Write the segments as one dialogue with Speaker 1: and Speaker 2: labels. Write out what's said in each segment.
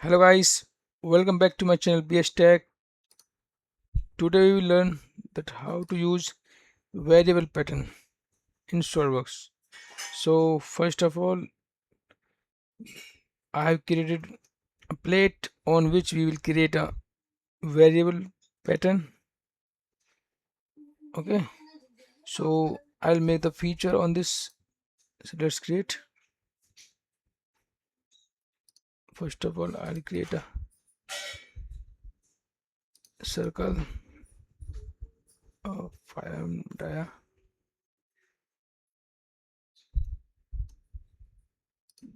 Speaker 1: Hello guys, welcome back to my channel BS Tech. Today we will learn that how to use variable pattern in SOLIDWORKS. So first of all, I have created a plate on which we will create a variable pattern. Okay, so I'll make the feature on this. So let's create. First of all, I'll create a circle of 5 dia.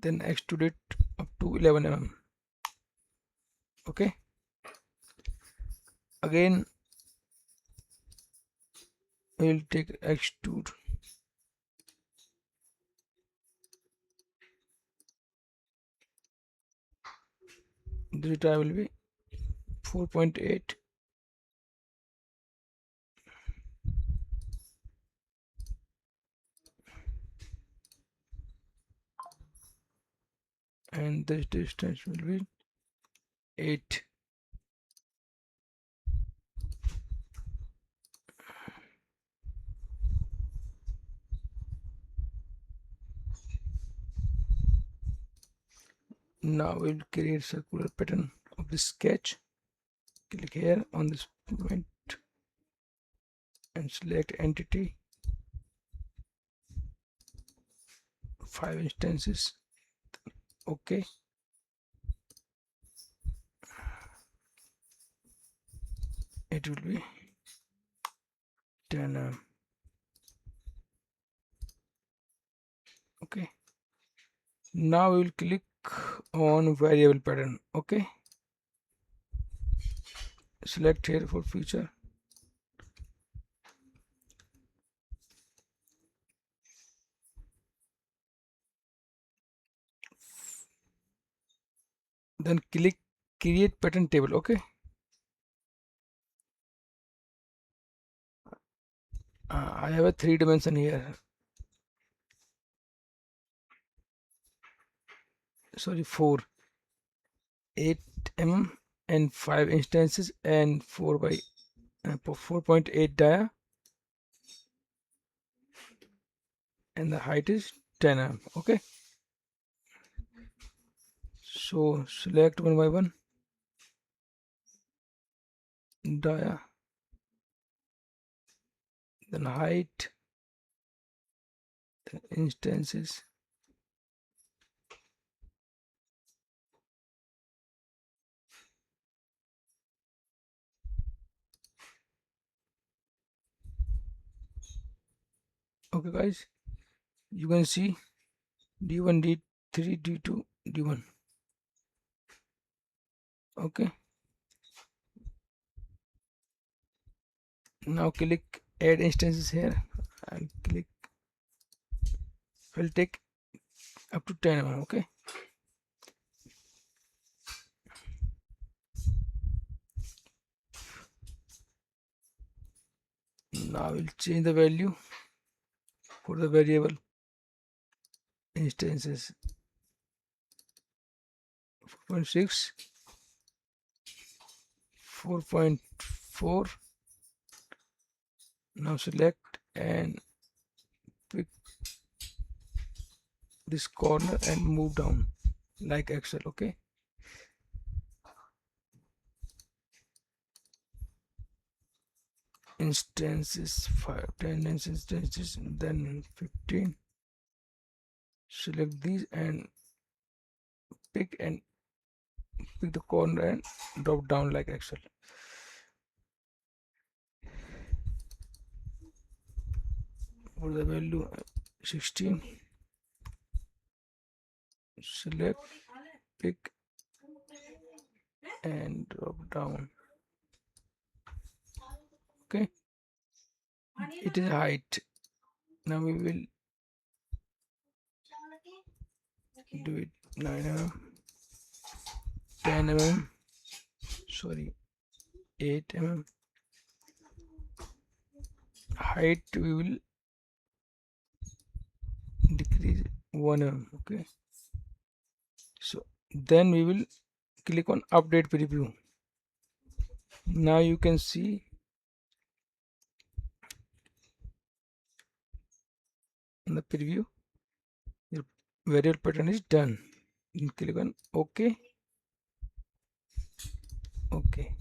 Speaker 1: Then extrude it up to 11 mm. Okay, again we'll take extrude. The data will be 4.8, and the distance will be 8. Now we'll create circular pattern of this sketch. Click here on this point and select entity, 5 instances. Okay, it will be 10 okay, now we will click on variable pattern. Okay, select here for feature, then click create pattern table. Okay, I have a 3 dimension here, sorry, 4, 8 mm and 5 instances and 4.8 dia, and the height is 10 mm. Okay, so select one by one dia, then height, then instances, okay guys, you can see d1, d3, d2, d1. Okay, now click add instances here and click, will take up to 10 mm. Okay, now we'll change the value for the variable instances, 4.6, 4.4. Now select and pick this corner and move down like Excel. Okay, instances 5, 10 instances, then 15. Select these and pick the corner and drop down like Excel. For the value 16, select, pick and drop down. Okay, it is height. Now we will do it 9 mm, 10 mm, sorry, 8 mm. Height we will decrease 1 mm. Okay, so then we will click on update preview. Now you can see in the preview your variable pattern is done. You click on OK. OK.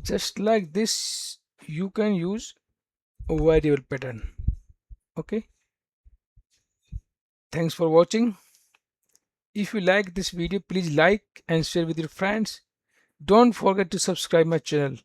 Speaker 1: Just like this, you can use a variable pattern. Okay. Thanks for watching. If you like this video, please like and share with your friends. Don't forget to subscribe my channel.